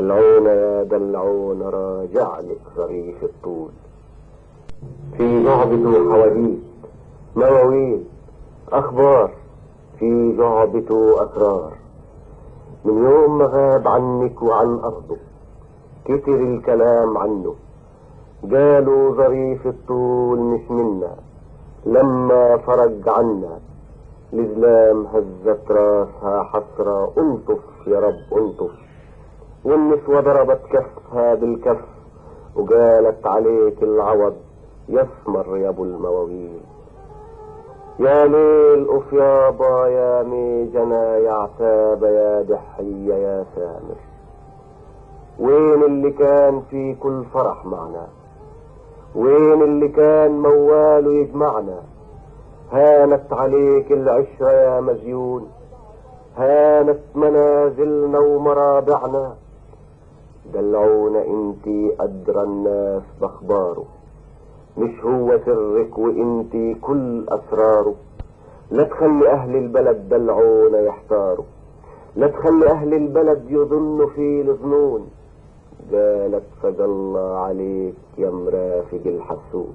دلعونا يا دلعونا راجع لك ظريف الطول. في جعبته حواديت مواويل أخبار، في جعبته أسرار. من يوم ما غاب عنك وعن أرضه كتر الكلام عنه. قالوا ظريف الطول مش منا، لما فرج عنا الإسلام هزت راسها حسرة. انطف يا رب انطف. والنسوة ضربت كفها بالكف وقالت عليك العوض يسمر يا ابو المواويل. يا ليل اوف يابا يا ميجنا يا عتابة يا دحية يا سامر. وين اللي كان في كل فرح معنا؟ وين اللي كان مواله يجمعنا؟ هانت عليك العشرة يا مزيون، هانت منازلنا ومرابعنا. دلعونا انتي أدرى الناس باخباره، مش هو سرك وانتي كل أسراره. لا تخلي أهل البلد دلعونا يحتاروا، لا تخلي أهل البلد يظنوا في الظنون. قالت سجى الله عليك يا مرافق الحسود،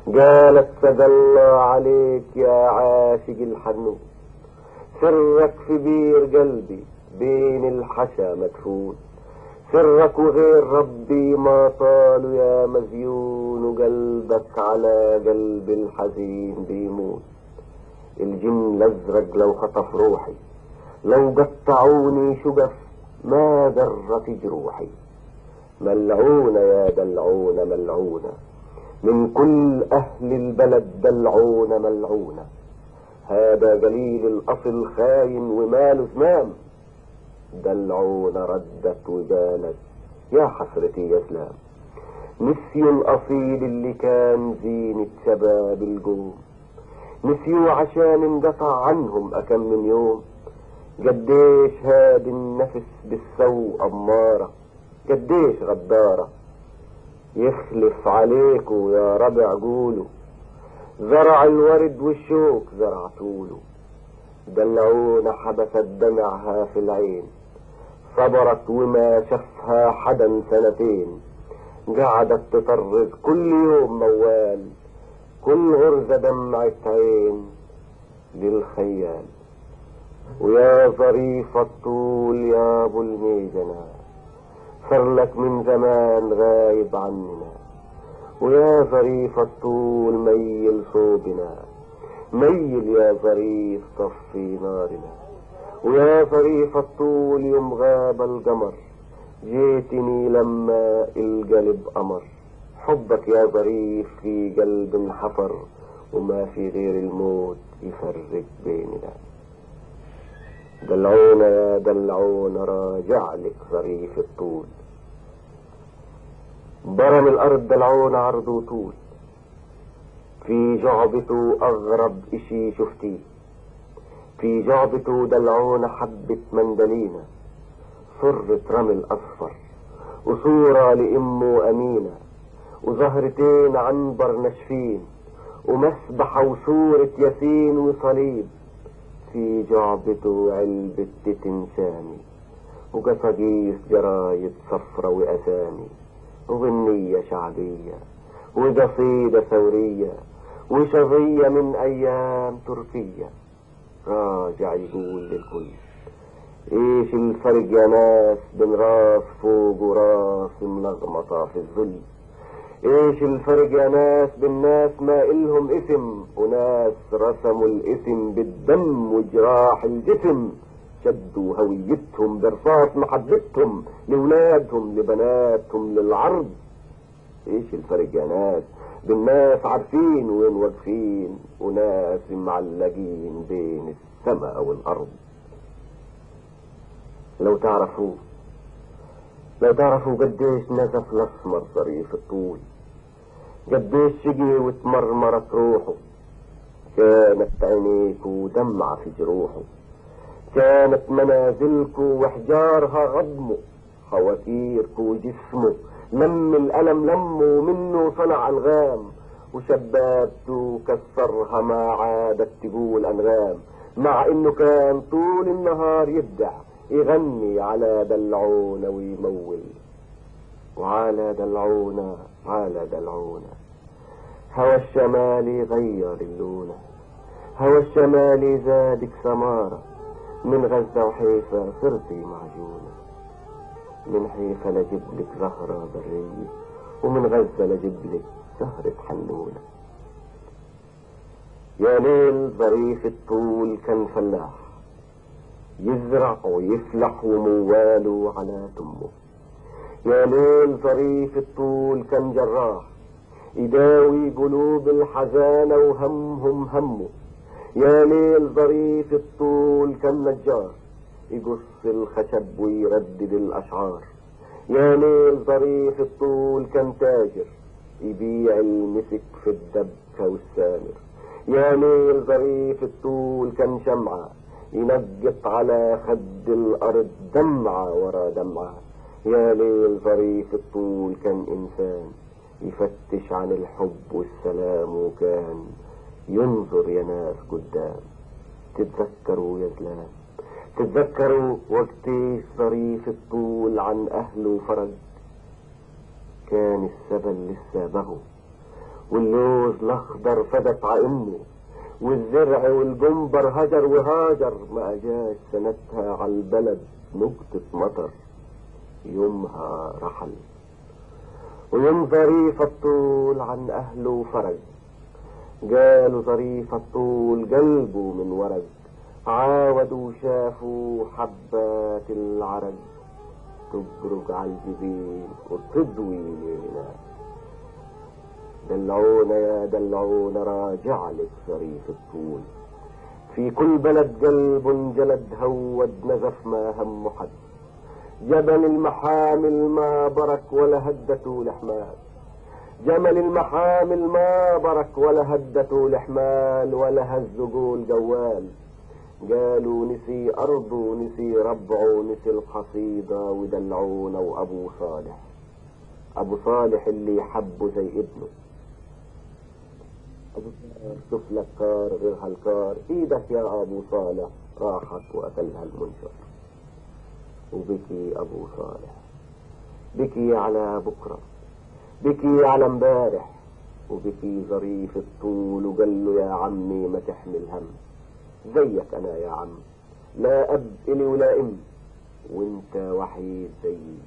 قالت سجى الله عليك يا عاشق الحنون. سرك في بير قلبي بين الحشا مدفون، سرك وغير ربي ما طال يا مزيون. وقلبك على قلب الحزين بيموت. الجن الازرق لو خطف روحي، لو قطعوني شقف ما درت جروحي. ملعونة يا دلعونة ملعونة، من كل اهل البلد دلعونة ملعونة. هذا قليل الاصل خاين وماله زمام. دلعونا ردت وقالت يا حسرتي يا سلام. نسيوا الاصيل اللي كان زينة شباب القوم، نسيوا عشان انقطع عنهم اكم من يوم. قديش هادي النفس بالسوء امارة، قديش غدارة. يخلف عليكوا يا ربع قولوا، زرع الورد والشوك زرعتوله. دلعونا حبست دمعها في العين، صبرت وما شافها حدا سنتين. قعدت تطرز كل يوم موال، كل غرزة دمعت عين للخيال. ويا ظريف الطول يا ابو الميجنة، صار لك من زمان غايب عننا. ويا ظريف الطول ميل صوبنا، ميل يا ظريف طفي نارنا. ويا ظريف الطول يوم غاب القمر، جيتني لما القلب أمر. حبك يا ظريف في قلب انحفر، وما في غير الموت يفرق بيننا. دلعونا يا دلعونا راجع لك ظريف الطول. برم الأرض دلعونا عرض وطول، في جعبته أغرب إشي شفتيه. في جعبته دلعونا حبة مندلينة، صرة رمل أصفر وصورة لأمه أمينة، وزهرتين عنبر ناشفين، ومسبحة وصورة ياسين وصليب. في جعبته علبة تتن سامي، وقصاقيس جرايد صفرة وأسامي، وغنية شعبية وقصيدة ثورية وشظية من أيام تركية. راجع يقول للكل ايش الفرق يا ناس بين راس فوق وراس ملغمطة في الذل. ايش الفرق يا ناس بين ناس ما إلهم اسم وناس رسموا الاسم بالدم وجراح الجسم. شدوا هويتهم برصاص محبتهم لولادهم لبناتهم للعرض. ايش الفرق يا ناس بين ناس عارفين وين واقفين وناس معلقين بين السماء والارض. لو تعرفوا قديش نزف الاسمر ظريف الطول، قديش شقي وتمرمرت روحه. كانت عينيكو دمعة في جروحه، كانت منازلكو وحجارها غضمه. خواتيركو جسمه لم الألم لمه ومنه صنع الغام. وشبابته كسرها ما عادت تقول أنغام، مع انه كان طول النهار يبدع يغني على دلعونا ويمول، وعلى دلعونا على دلعونا هوى الشمال غير اللونة، هوى الشمال زادك سمارة، من غزة وحيفا صرتي معجونة، من حيفا لجبلك زهرة برية، ومن غزة لجبلك سهرة حنونة. يا ليل ظريف الطول كان فلاح، يزرع ويفلح ومواله على تمه. يا ليل ظريف الطول كان جراح، يداوي قلوب الحزانة وهمهم همه. يا ليل ظريف الطول كان نجار، يقص الخشب ويردد الأشعار. يا ليل ظريف الطول كان تاجر، يبيع المسك في الدبكة والسامر. يا ليل ظريف الطول كان شمعة، ينقط على خد الأرض دمعة ورا دمعة. يا ليل ظريف الطول كان إنسان، يفتش عن الحب والسلام، وكان ينظر يا ناس قدام. تتذكروا يا زلام، تتذكروا وقت ظريف الطول عن أهله فرج، كان السبل لسه بهو، واللوز الأخضر فدت عأمه، والزرع والجنبر هجر وهاجر. ما أجاش سنتها على البلد نقطة مطر، يومها رحل. ويوم ظريف الطول عن أهله فرج، قالوا ظريف الطول قلبه من ورق، عاودوا شافوا حبات العرج تبرق على الجبين وتضوي ليلنا. دلعونا يا دلعونا راجع لك ظريف الطول، في كل بلد قلب جلد هود نزف ما هم حد. جبل المحامل ما برك ولا هدته لحمال، جمل المحامل ما برك ولا هدته لحمال، ولا هزقوا الجوال. قالوا نسي أرضه ونسي ربعه ونسي القصيدة ودلعونا. وأبو صالح، أبو صالح اللي يحبه زي ابنه. أبو صالح شوف لك كار غير هالكار، إيدك يا أبو صالح راحت وأكلها المنشر. وبكي أبو صالح، بكي على بكرة، بكي على امبارح، وبكي ظريف الطول وقال له يا عمي ما تحمل هم، زيك أنا يا عم، لا أب إلي ولا أم، وانت وحيد زيي.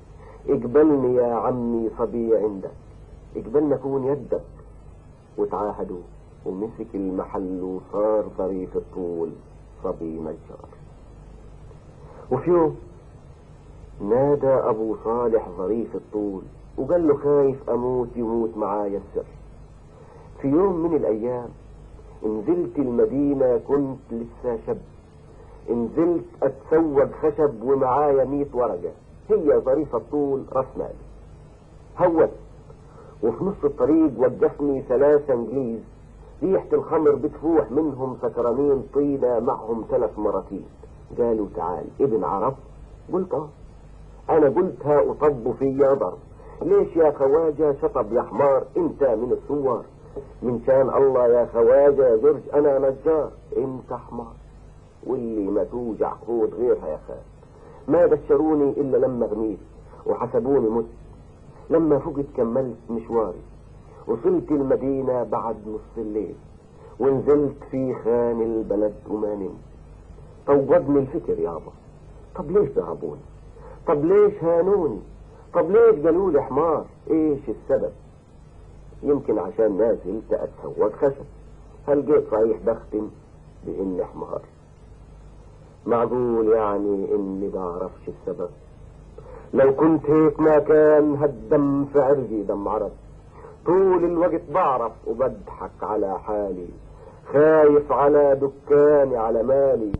اقبلني يا عمي صبي عندك، اقبلني أكون يدك. وتعاهدوا ومسك المحل وصار ظريف الطول صبي نجار. وفي يوم نادى أبو صالح ظريف الطول وقال له خايف أموت يموت معايا السر. في يوم من الأيام نزلت المدينة، كنت لسه شاب، نزلت أتسوق خشب ومعايا 100 ورقة، هي ظريف الطول راس مالي. هوت وفي نص الطريق وقفني 3 إنجليز، ريحة الخمر بتفوح منهم سكرانين طينة معهم 3 مراتين. قالوا تعال ابن عرب؟ قلت أنا قلتها وطبوا فيا ضرب. ليش يا خواجة شطب يا حمار، انت من الثوار، من شان الله يا خواجة جرج انا نجار، انت حمار واللي ما توجع خود غيرها يا خال. ما بشروني الا لما غنيت وحسبوني مت. لما فقت كملت مشواري، وصلت المدينة بعد نص الليل، ونزلت في خان البلد وما نمت. طوضني الفكر يابا، طب ليش ضربوني؟ طب ليش هانوني؟ طب ليش قالوا لي حمار؟ ايش السبب؟ يمكن عشان نازل اتسوق خشب، هل جيت رايح بختم باني حمار؟ معقول يعني اني بعرفش السبب؟ لو كنت هيك ما كان هالدم في عرقي دم عرب. طول الوقت بعرف وبضحك على حالي، خايف على دكاني على مالي.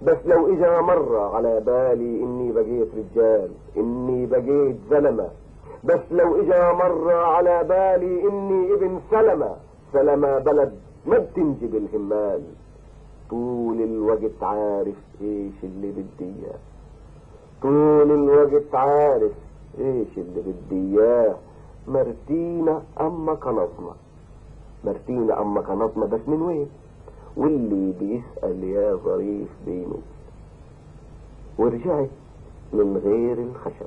بس لو اجا مرة على بالي اني بقيت رجال، اني بقيت زلمة. بس لو اجا مرة على بالي اني ابن سلمة، سلمة بلد ما بتنجب الهمال. طول الوقت عارف ايش اللي بدي اياه، طول الوقت عارف ايش اللي بدي اياه. مرتينا اما كنظمة، مرتينا اما كنظمة، بس من وين؟ واللي بيسأل يا ظريف بينه. ورجعت من غير الخشب.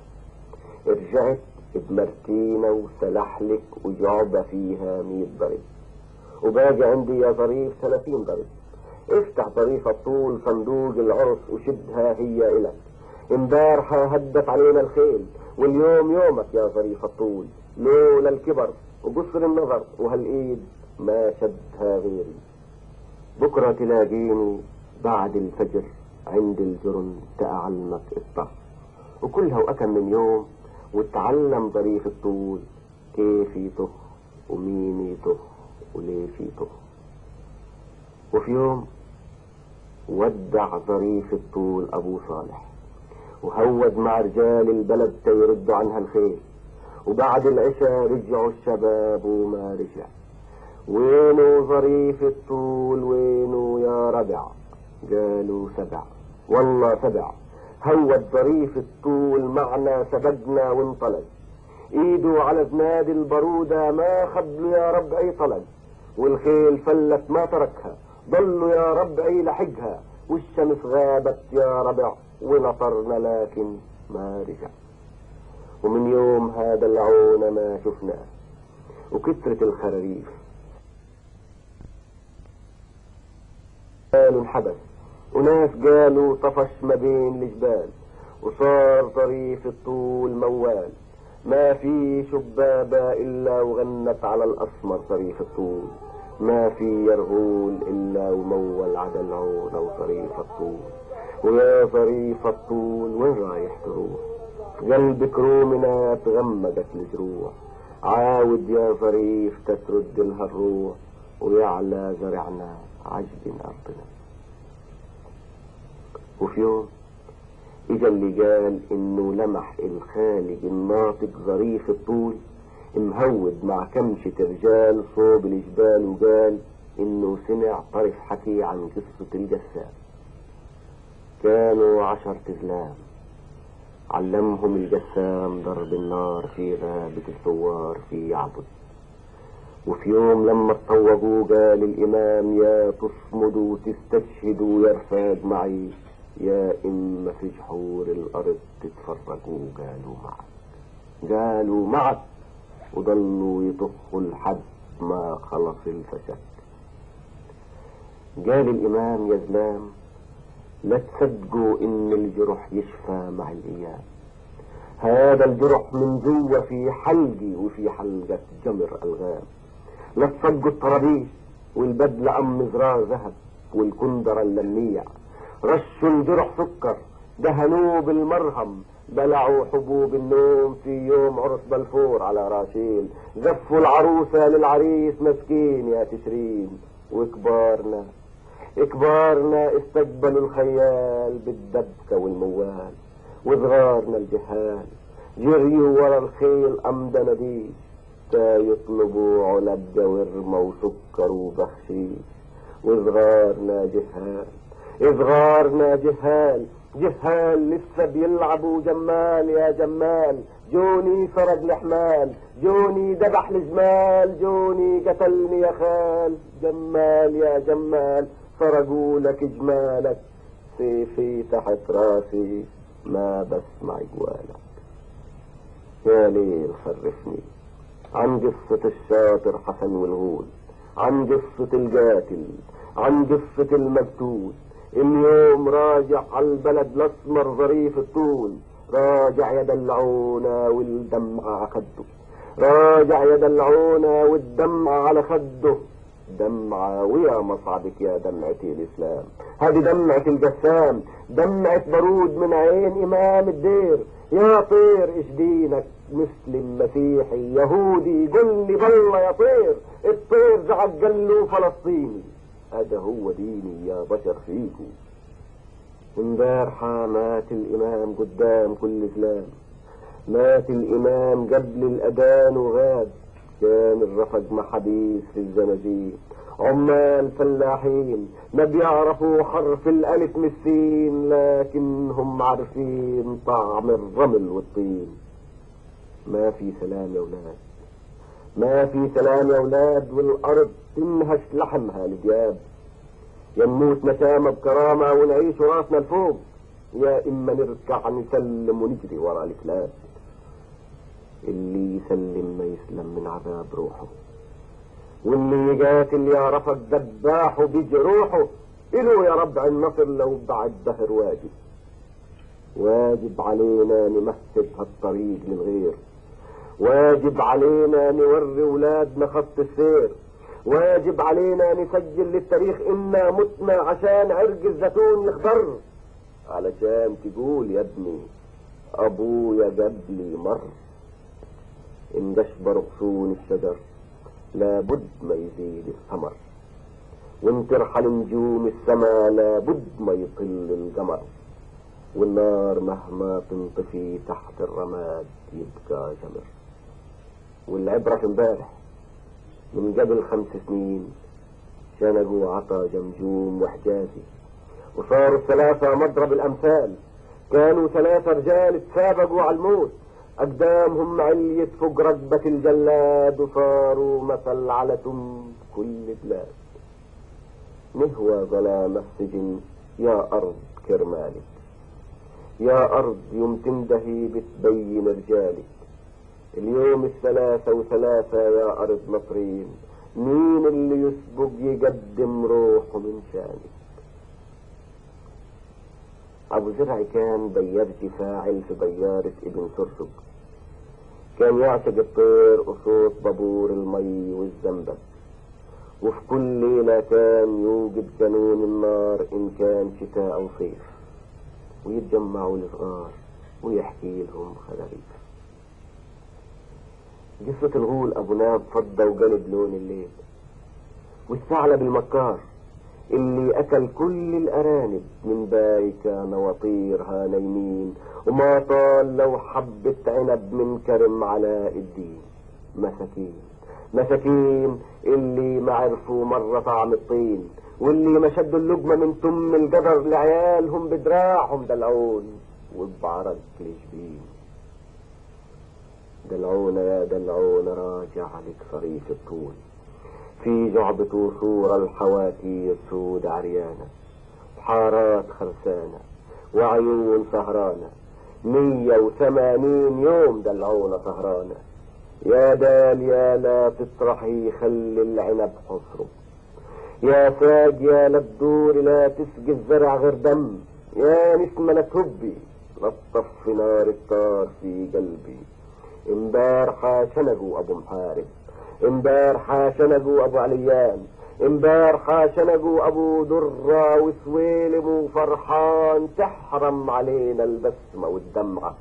رجعت بمرتينة وسلحلك وجعبة فيها 100 ضرب، وباقي عندي يا ظريف 30 ضرب. افتح ظريف الطول صندوق العرس وشدها هي إلك. امبارحة هدت علينا الخيل، واليوم يومك يا ظريف الطول. لولا الكبر وقصر النظر وهالإيد ما شدها غيري. بكرة تلاقيني بعد الفجر عند الجرن تأعلمك الطف، وكلها وأكم من يوم وتعلم ظريف الطول كيف يطخ ومين يطخ وليش يطخ. وفي يوم ودع ظريف الطول أبو صالح وهود مع رجال البلد تيردوا عنها الخيل، وبعد العشاء رجعوا الشباب وما رجع. وينو ظريف الطول وينو يا ربع؟ قالوا 7. والله 7. هود ظريف الطول معنا سبقنا وانطلق، ايده على زناد البرودة ما خبله يا ربعي طلق، والخيل فلت ما تركها ضلوا يا ربعي لحقها، والشمس غابت يا ربع ونطرنا لكن ما رجع. ومن يوم هذا العون ما شفناه، وكثرة الخراريف قالوا انحبس، وناس قالوا طفش ما بين الجبال، وصار ظريف الطول موال. ما في شبابة إلا وغنت على الأسمر ظريف الطول، ما في يرغول إلا ومول عدا العون وظريف الطول. ويا ظريف الطول وين رايح تروح؟ قلبك رومنا تغمدت الجروح، عاود يا ظريف تترد لها الروح، ويعلى زرعنا عجب أرضنا. وفي يوم اجا اللي قال انه لمح الخالق الناطق ظريف الطول مهود مع كمشة رجال صوب الجبال، وقال انه سمع طرف حكي عن قصة الجسام. كانوا 10 زلام علمهم الجسام ضرب النار في غابة الثوار في يعبد. وفي يوم لما اتطوقوا قال الامام يا تصمدوا تستشهدوا يا رفاق معي، يا إما في جحور الأرض تتفرقوا. قالوا معك وضلوا يطخوا لحد ما خلص الفشك. قال الإمام يا زلام لا تصدقوا إن الجرح يشفى مع الأيام، هذا الجرح من جوا في حلقي وفي حلقة جمر ألغام. لا تصدقوا الطرابيش والبدلة أم مزرار ذهب والكندرة اللميع، رشوا الجرح سكر دهنوه بالمرهم، بلعوا حبوب النوم في يوم عرس بلفور على راشيل، زفوا العروسة للعريس مسكين يا تشرين. وكبارنا استقبلوا الخيال بالدبكة والموال، وصغارنا الجهال جريوا ورا الخيل أمدى نديش، تا يطلبوا علب ورمة وسكر وبخشيش. وصغارنا جهال لسه بيلعبوا جمال يا جمال. جوني سرق الحمال، جوني ذبح الجمال، جوني قتلني يا خال. جمال يا جمال سرقوا لك جمالك، سيفي تحت راسي ما بسمع جوالك. يا ليل خرفني عن قصة الشاطر حسن والغول، عن قصة القاتل، عن قصة المقتول. اليوم راجع على البلد الاسمر ظريف الطول، راجع يدلعونا والدمع على خده، راجع يدلعونا والدمع على خده. دمعة ويا مصعبك يا دمعة الإسلام، هذه دمعة الجسام، دمعة برود من عين إمام الدير. يا طير إيش دينك مسلم مسيحي يهودي، قل لي بالله يا طير. الطير زعق قال له فلسطيني، هذا هو ديني يا بشر فيكو. امبارحة مات الإمام قدام كل إسلام، مات الإمام قبل الأذان وغاب. كان الرفق مع حديث في الزنازين، عمال فلاحين ما بيعرفوا حرف الألف من السين، لكنهم عارفين طعم الرمل والطين. ما في سلام يا ولاد، ما في سلام يا ولاد، والأرض تنهش لحمها الدياب. يا نموت نسامة بكرامة ونعيش راسنا لفوق، يا إما نركع نسلم ونجري ورا الكلاب. اللي يسلم ما يسلم من عذاب روحه، واللي يقاتل يعرفك ذباحه بجروحه. إله يا ربع النصر لو بعد دهر واجب. واجب علينا نمهد هالطريق للغير، واجب علينا نوري ولادنا خط السير، واجب علينا نسجل للتاريخ إنا متنا عشان عرق الزيتون يخضر، علشان تقول يا ابني أبويا قبلي مر. إن جشبر غصون الشجر لابد ما يزيد الثمر، وإن ترحل نجوم السما لابد ما يطل القمر، والنار مهما تنطفي تحت الرماد يبقى جمر. والعبرة في امبارح من قبل 5 سنين شنقوا عطا جمجوم وحجازي، وصاروا 3 مضرب الأمثال. كانوا 3 رجال تسابقوا على الموت، أقدامهم عليت فوق رقبة الجلاد، وصاروا مثل على كل بلاد. نهوى ظلام السجن يا أرض كرمالك، يا أرض يوم تندهي بتبين رجالك. اليوم 3 يا أرض نطرين، مين اللي يسبق يقدم روحه من شانك؟ أبو زرع كان بيارتي فاعل في بيارة ابن سرسق، كان يعشق الطير وصوت بابور المي والزنبق، وفي كل ليلة كان يوجد كانون النار إن كان شتاء أو صيف، ويتجمعوا الصغار ويحكي لهم خلاريف. قصة الغول أبو ناب فضة وقلب لون الليل، والثعلب المكار اللي أكل كل الأرانب من بايكة نواطيرها نايمين، وما طال لو حبة عنب من كرم علاء الدين. مساكين اللي ما عرفوا مرة طعم الطين، واللي ما شدوا اللقمة من تم القدر لعيالهم بدراعهم دلعون وبعرق الجبين. دلعونا يا دلعونا راجع لك صريف الطول، في جعبته صورة الحواتير سود عريانة، وحارات خرسانة وعيون سهرانة، 180 يوم دلعونا سهرانة. يا داليا لا تطرحي خلي العنب حصره، يا ساقيا لا تدور لا تسقي الزرع غير دم، يا نسمة لا تهبي لا تطفي نار الطار في قلبي. امبارحة شنقوا ابو محارب، امبارحة شنقوا ابو عليان، امبارحة شنقوا ابو درة وسويلم وفرحان. تحرم علينا البسمة والدمعة،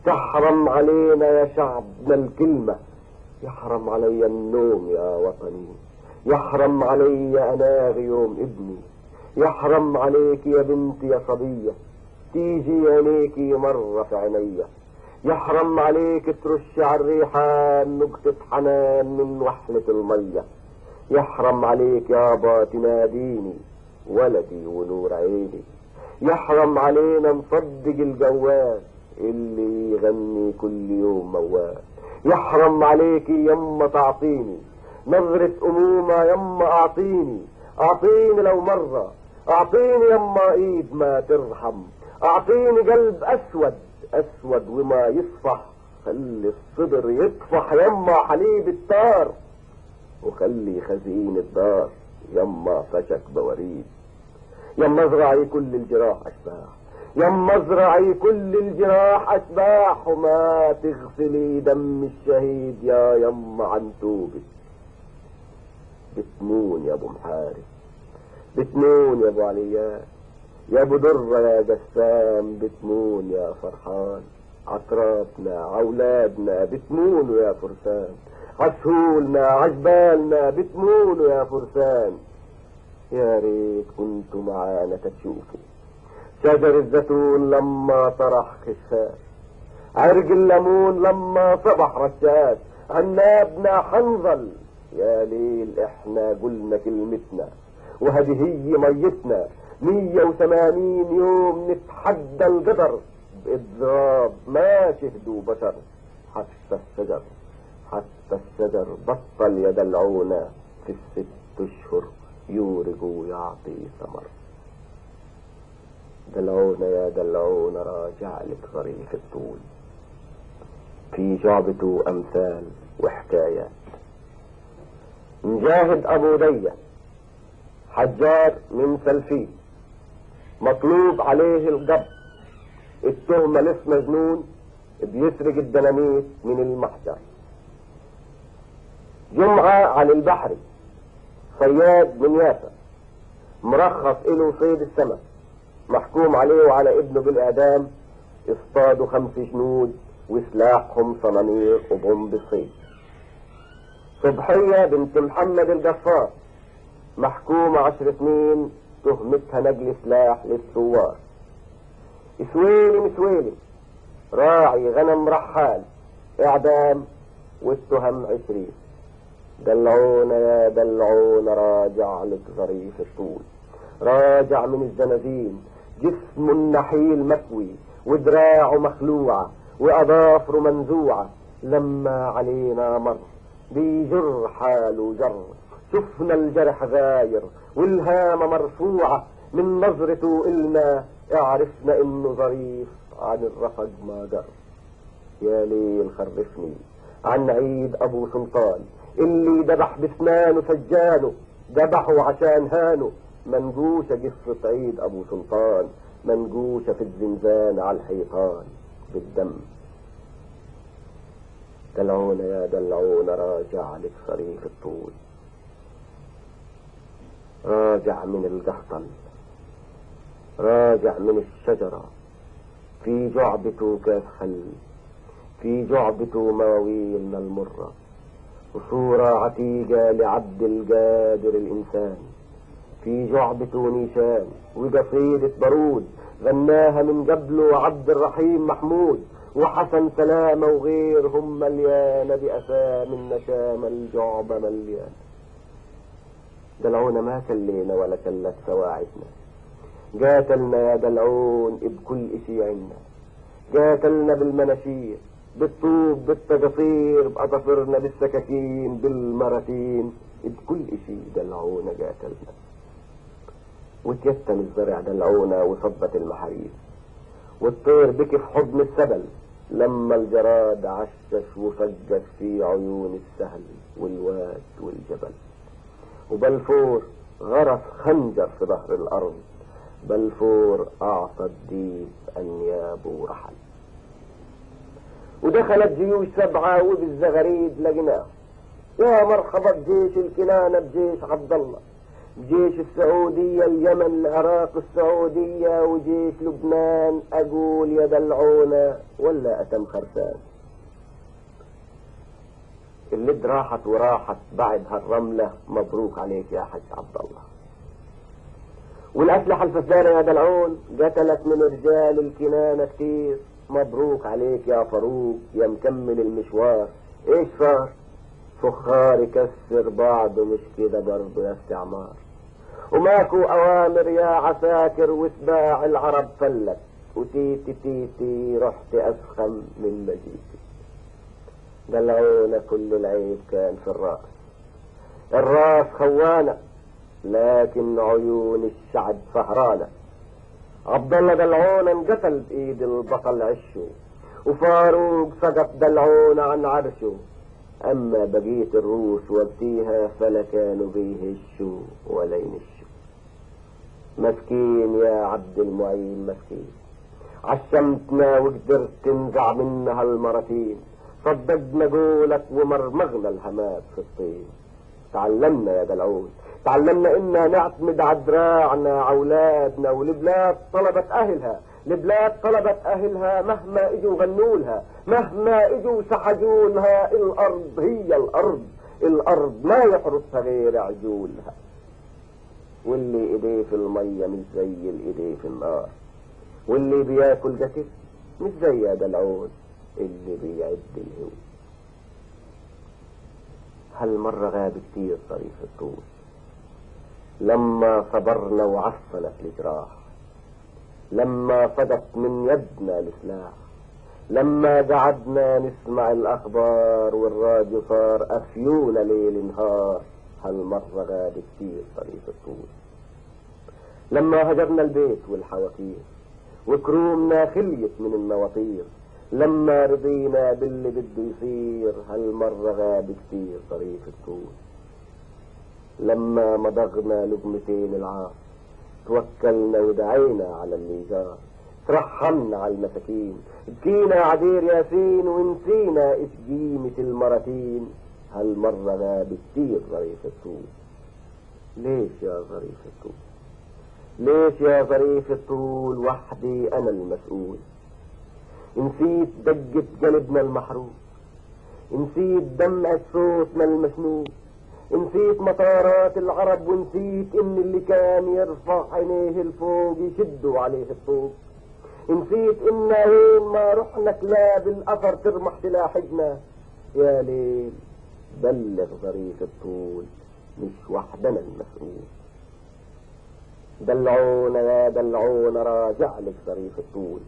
تحرم علينا يا شعبنا الكلمة، يحرم علي النوم يا وطني، يحرم علي اناغي يوم ابني، يحرم عليك يا بنتي يا صبية تيجي عينيكي مرة في عينيا، يحرم عليك ترش على الريحان نقطة حنان من وحلة المية، يحرم عليك يابا تناديني ولدي ونور عيني، يحرم علينا نصدق الجوال اللي يغني كل يوم موال، يحرم عليك يما تعطيني نظرة أمومة، يما أعطيني لو مرة، أعطيني يما إيد ما ترحم، أعطيني قلب أسود وما يصفح، خلي الصدر يطفح يما حليب التار، وخلي خزين الدار يما فشك بوريد. يما ازرعي كل الجراح أشباح، يما ازرعي كل الجراح أشباح، وما تغسلي دم الشهيد يا يما عن توبك. بتمون يا ابو محارب، بتمون يا ابو عليان، يا ابو درة يا جسام، بتمون يا فرحان. عطراتنا عولادنا بتمونوا يا فرسان، عسهولنا عجبالنا بتمونوا يا فرسان. يا ريت كنتوا معانا تشوفوا شجر الزيتون لما طرح خشاش، عرق الليمون لما صبح رشاش، عنابنا حنظل. يا ليل احنا قلنا كلمتنا وهذه هي ميتنا، 180 يوم نتحدى القدر بإضراب ما شهدوا بشر. حتى الشجر بطل يدلعونا في ال6 أشهر يورق ويعطي ثمر. دلعونا يا دلعونا راجع لك ظريف الطول. في جعبته أمثال وحكايات. مجاهد أبو دية حجار من سلفي مطلوب عليه القبض، التهمة لسه مجنون بيسرق الدنانيت من المحجر. جمعة على البحر صياد من يافا مرخص له صيد السمك، محكوم عليه وعلى ابنه بالإعدام، اصطادوا 5 جنود وسلاحهم صنانير وبومب الصيد. صبحية بنت محمد الجفار محكومة 10 سنين تهمتها نقل سلاح للثوار. سويلم راعي غنم رحال اعدام والتهم 20. دلعونا يا دلعونا راجع لك ظريف الطول. راجع من الزنازين جسمه النحيل مكوي ودراعه مخلوعة واظافره منزوعة، لما علينا مر بيجر حاله جر، شفنا الجرح غاير والهامة مرفوعة، من نظرته إلنا اعرفنا انه ظريف عن الرفج ما جر. يا ليل خرفني عن عيد ابو سلطان اللي ذبح بسنانه سجانه، ذبحه عشان هانه، منجوشة قصة عيد ابو سلطان، منجوشة في الزنزان على الحيطان بالدم. دلعونا يا دلعونا راجع لك صريف الطول. راجع من القحطل، راجع من الشجرة، في جعبته كاس خل، في جعبته مواويلنا المرة، وصورة عتيقة لعبد القادر الإنسان، في جعبته نيشان وقصيدة بارود غناها من قبله عبد الرحيم محمود، وحسن سلامة وغيرهم مليانة بأسام النشامة الجعبة مليانة. دلعونا ما كلينا ولا كلت سواعدنا، قاتلنا يا دلعون بكل اشي عنا، قاتلنا بالمناشير بالطوب بالتقصير بأطفرنا بالسكاكين بالمراتين، بكل اشي دلعونا قاتلنا. وتيتم الزرع دلعونا وصبت المحاريب، والطير بكي في حضن السبل لما الجراد عشش وفجر في عيون السهل والواد والجبل. وبلفور غرس خنجر في ظهر الارض، بلفور اعطى الديب انيابه ورحل. ودخلت جيوش 7 وبالزغاريد لقناه، يا مرحبا بجيش الكنانة بجيش عبد الله، بجيش السعودية اليمن العراق السعودية وجيش لبنان، اقول يا دلعونا ولا اتم خرسان. اللي راحت وراحت بعد هالرملة، مبروك عليك يا حج عبد الله. والأسلحة الفسدانة يا دلعون قتلت من رجال الكنانة كتير، مبروك عليك يا فاروق يا مكمل المشوار. ايش صار؟ فخار يكسر بعضه، مش كده برضه يا استعمار. وماكو أوامر يا عساكر وسباع العرب فلت، وتيتي تيتي رحت أسخم من مجيتي. دلعونا كل العيب كان في الراس، الراس خوانة لكن عيون الشعب سهرانة. عبد الله دلعونا انقتل بايد البطل عشه، وفاروق سقط دلعونا عن عرشه. اما بقية الروس وقتيها فلا كانوا بيهشوا ولا ينشوا. مسكين يا عبد المعين مسكين، عشمتنا وقدرت تنزع منها المرتين، صدقنا قولك ومرمغنا الهمات في الطين. تعلمنا يا دلعون، تعلمنا إنا نعتمد على دراعنا عولادنا، والبلاد طلبت أهلها، البلاد طلبت أهلها مهما إجوا غنولها، مهما إجوا سحجولها. الأرض هي الأرض، الأرض ما يحرسها غير عجولها. واللي إيديه في المية مش زي الإيديه في النار، واللي بياكل جسد مش زي يا دلعون اللي بيعد الهو. هالمرة غاب كتير طريف الطول، لما صبرنا وعفنت الجراح، لما صدت من يدنا السلاح، لما قعدنا نسمع الأخبار والراديو صار أفيونا ليل نهار. هالمرة غاب كتير طريف الطول، لما هجرنا البيت والحواكير وكرومنا خليت من النواطير، لما رضينا باللي بده يصير هالمرة غاب كتير ظريف الطول. لما مضغنا لقمتين العار توكلنا ودعينا على اللي جار، ترحمنا على المساكين، بكينا عدير ياسين ونسينا ايش قيمة المرتين، هالمرة غاب كتير ظريف الطول. ليش يا ظريف الطول؟ ليش يا ظريف الطول وحدي انا المسؤول؟ نسيت دقة قلبنا المحروق، نسيت دمعة صوتنا المسنود، نسيت مطارات العرب، ونسيت ان اللي كان يرفع عينيه الفوق يشدوا عليه الطوق. نسيت ان وين ما رحنا كلاب الاثر ترمح تلاحقنا. يا ليل بلغ ظريف الطول مش وحدنا المسؤول. دلعونا يا دلعونا راجع لك ظريف الطول،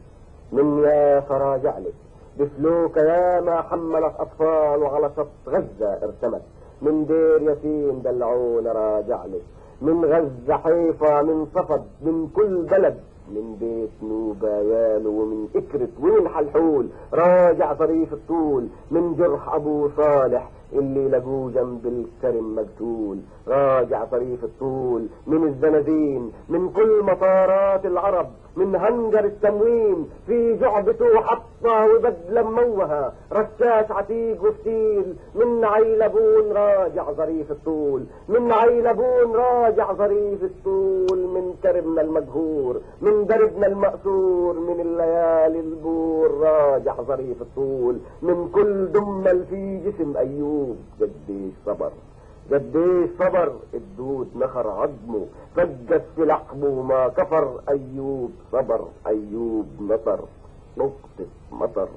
من يا فراجع لك بفلوك يا ما حملت اطفال وعلى شط غزة ارتمت. من دير ياسين دلعونا راجع لك، من غزة حيفا من صفد من كل بلد، من بيت نوبة يالو ومن إكرت ومن حلحول راجع ظريف الطول. من جرح أبو صالح اللي لقوه جنب الكرم مقتول راجع ظريف الطول. من الزنازين من كل مطارات العرب، من هنجر التموين في جعبته حطة وبدلة موها رشاش عتيق وفتيل. من عيلبون راجع ظريف الطول، من عيلبون راجع ظريف الطول. من كرمنا المقهور من دربنا المأسور، من الليالي البور راجع ظريف الطول. من كل دمل في جسم أيوب قديش صبر، قديش صبر الدود نخر عظمه فجت في لحمه ما كفر. أيوب صبر أيوب نطر نقطة مطر.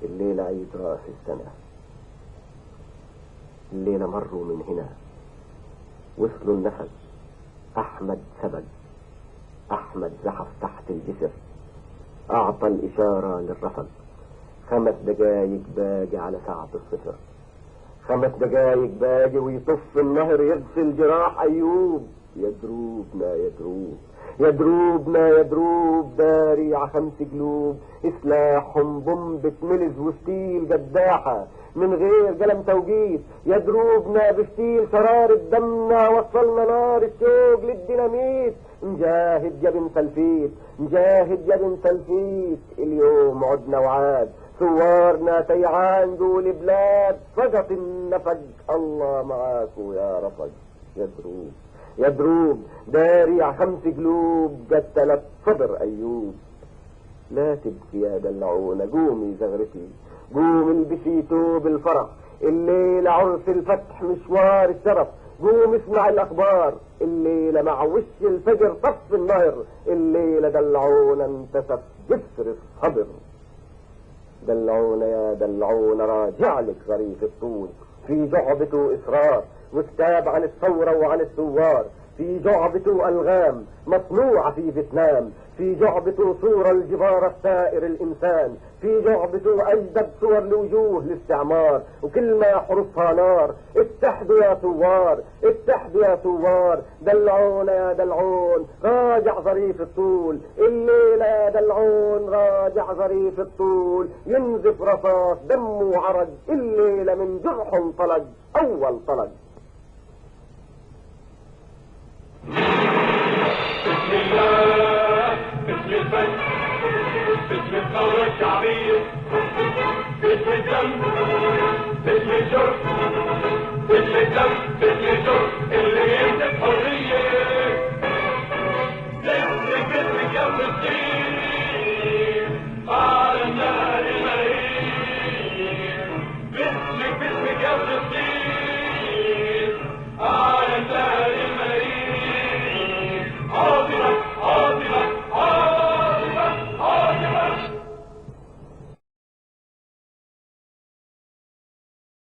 الليلة عيد راس السنة، الليلة مروا من هنا وصلوا النفس. أحمد سبق، أحمد زحف تحت الجسر، أعطى الإشارة للرفض. 5 دقايق باقي على ساعة الصفر، 5 دقايق باقي ويطف النهر يغسل جراح أيوب. يدروبنا يدروب يدروبنا يدروب داري ع 5 قلوب، سلاحهم بومبة ملز وستيل قداحة من غير قلم توقيت. يدروبنا بفتيل شرارة دمنا وصلنا نار الشوق للديناميت. نجاهد يا بن سلفيت نجاهد يا بن سلفيت، اليوم عدنا وعاد ثوارنا تيعان دول بلاد. فقط النفق الله معاكو يا رفق. يدروب يدروب داري ع 5 قلوب قتلت صدر أيوب. لا تبكي يا دلعونة قومي زغرتي، قوم البسي توب الفرح، الليلة عرس الفتح مشوار الشرف. قوم اسمع الأخبار، الليلة مع وش الفجر طف النهر، الليلة دلعونة انتسف جسر الصبر. دلعونا يا دلعونا راجع لك ظريف الطول، في جعبته إصرار وكتاب عن الثورة وعن الثوار. في جعبته ألغام مصنوعة في فيتنام، في جعبته صورة الجبار الثائر الإنسان. في جعبته أجدد صور لوجوه الاستعمار وكلمة حروفها نار. اتحدوا يا ثوار اتحدوا يا ثوار، دلعونا يا دلعون راجع ظريف الطول. الليلة يا دلعون راجع ظريف الطول، ينزف رصاص دم وعرج، الليلة من جرح طلق أول طلق. بسم الله بسم الفن بسم الثورة الشعبية، بسم الدم بسم الجرح بسم الدم